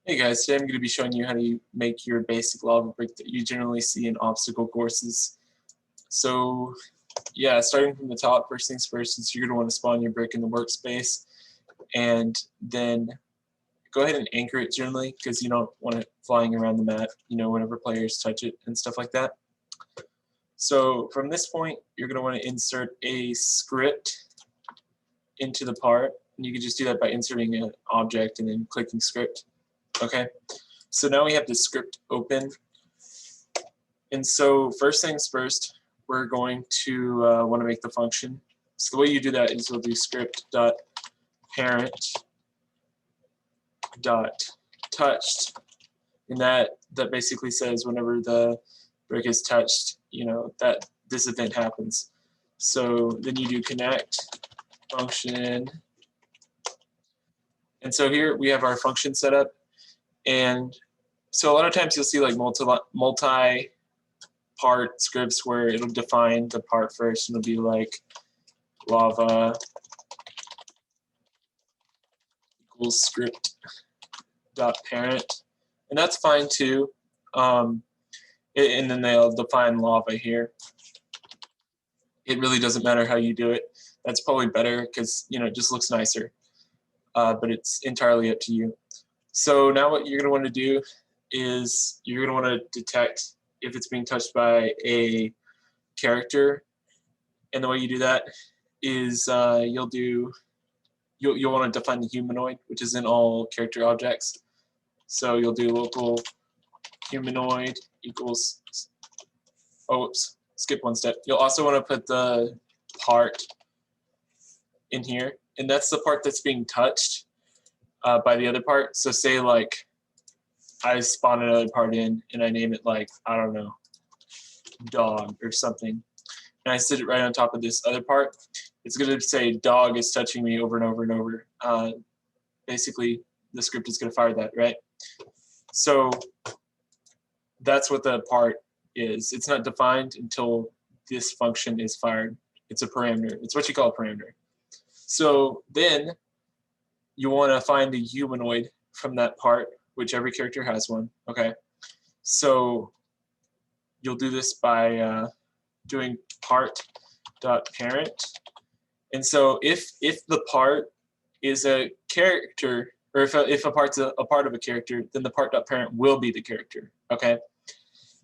Hey guys, today I'm going to be showing you how to make your basic lava brick that you generally see in obstacle courses. So yeah, starting from the top, first things first is you're going to want to spawn your brick in the workspace and then go ahead and anchor it generally because you don't want it flying around the map, whenever players touch it and stuff like that. So from this point, you're going to want to insert a script into the part, and you can just do that by inserting an object and then clicking script. Okay, so now we have the script open, and so first things first, we're going to want to make the function. So the way you do that is we'll do script.parent.touched, and that basically says whenever the brick is touched, that this event happens. So then you do connect function, and so here we have our function set up. And so a lot of times you'll see like multi-part scripts where it'll define the part first, and it'll be like lava equals script dot parent, and that's fine too. And then they'll define lava here. It really doesn't matter how you do it. That's probably better because it just looks nicer. But it's entirely up to you. So now what you're going to want to do is you're going to want to detect if it's being touched by a character, and the way you do that is you'll want to define the humanoid, which is in all character objects. So you'll do local humanoid equals, oops, skip one step. You'll also want to put the part in here, and that's the part that's being touched by the other part. So say like I spawn another part in and I name it like, I don't know, dog or something, and I sit it right on top of this other part. It's going to say dog is touching me over and over and over. Basically the script is going to fire that, right? So that's what the part is. It's not defined until this function is fired. It's a parameter. It's what you call a parameter. So then you want to find the humanoid from that part, which every character has one. Okay, so you'll do this by doing part.parent, and so if the part is a character, or if a part's a part of a character, then the part.parent will be the character. Okay,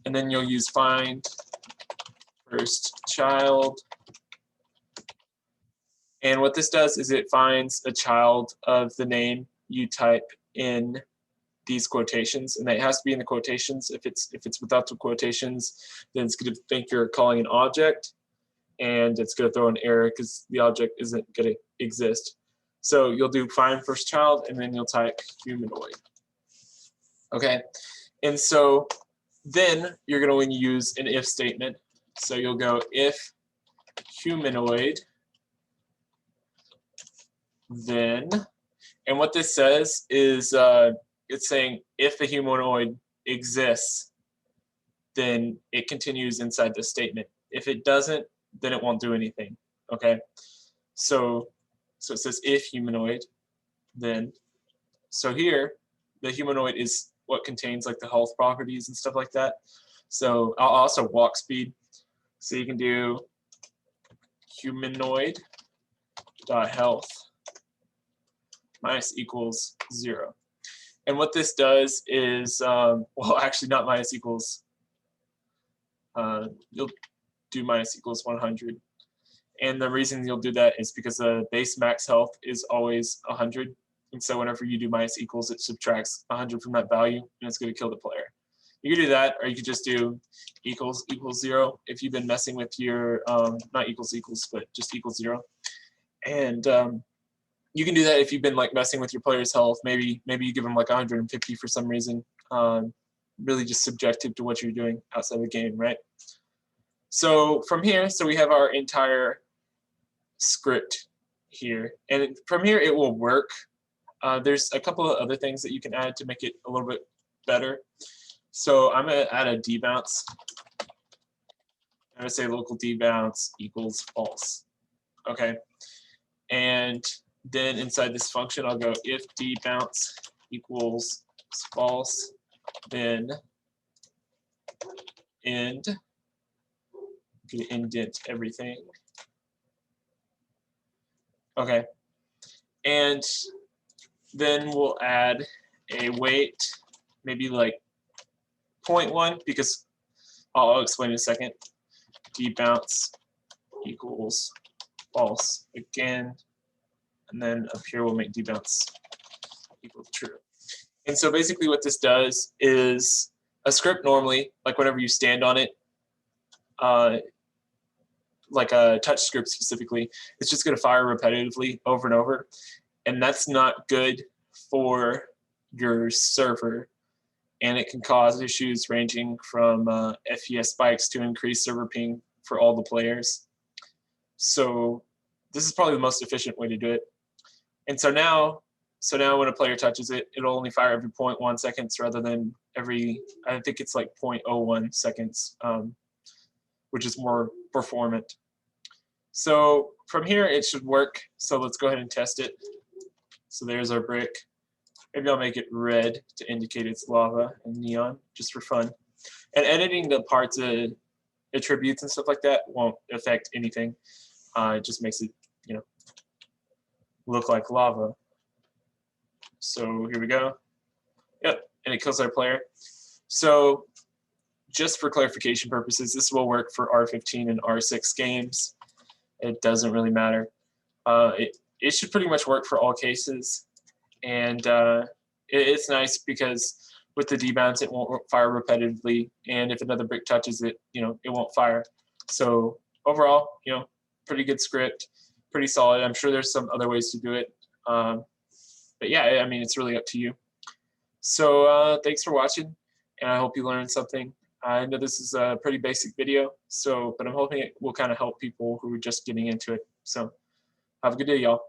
and then you'll use find first child. And what this does is it finds a child of the name you type in these quotations, and that has to be in the quotations. If it's without the quotations, then it's going to think you're calling an object, and it's going to throw an error because the object isn't going to exist. So you'll do find first child, and then you'll type humanoid. Okay, and so then you're going to want to use an if statement. So you'll go if humanoid, then, and what this says is it's saying if the humanoid exists, then it continues inside the statement. If it doesn't, then it won't do anything. Okay, so it says if humanoid, then, so here the humanoid is what contains like the health properties and stuff like that. So I'll also walk speed, so you can do humanoid dot health minus equals 0. And what this does is, well, actually not minus equals, you'll do minus equals 100. And the reason you'll do that is because the base max health is always 100. And so whenever you do minus equals, it subtracts 100 from that value, and it's going to kill the player. You can do that, or you could just do equals 0 if you've been messing with your, not equals, but just equals 0. And you can do that if you've been like messing with your player's health. Maybe you give them like 150 for some reason. Really just subjective to what you're doing outside the game, right? So from here, so we have our entire script here, and from here it will work. There's a couple of other things that you can add to make it a little bit better. So I'm going to add a debounce. I'm going to say local debounce equals false. Okay, and then inside this function, I'll go if debounce equals is false, then end. I'm gonna indent everything. Okay, and then we'll add a weight, maybe like 0.1, because I'll explain in a second. Debounce equals false again, and then up here we'll make debounce equal true. And so basically what this does is a script normally, like whenever you stand on it, like a touch script specifically, it's just going to fire repetitively over and over. And that's not good for your server. And it can cause issues ranging from FPS spikes to increased server ping for all the players. So this is probably the most efficient way to do it. And so now when a player touches it, it'll only fire every 0.1 seconds rather than every, I think it's like 0.01 seconds, which is more performant. So from here, it should work. So let's go ahead and test it. So there's our brick. Maybe I'll make it red to indicate it's lava and neon, just for fun. And editing the parts of attributes and stuff like that won't affect anything. It just makes it, you know, look like lava. So here we go. Yep, and it kills our player. So just for clarification purposes, this will work for R15 and R6 games. It doesn't really matter. It should pretty much work for all cases. And it's nice because with the debounce, it won't fire repetitively. And if another brick touches it, you know, it won't fire. So overall, you know, pretty good script, pretty solid. I'm sure there's some other ways to do it. But yeah, I mean, it's really up to you. So thanks for watching, and I hope you learned something. I know this is a pretty basic video, but I'm hoping it will kind of help people who are just getting into it. So have a good day, y'all.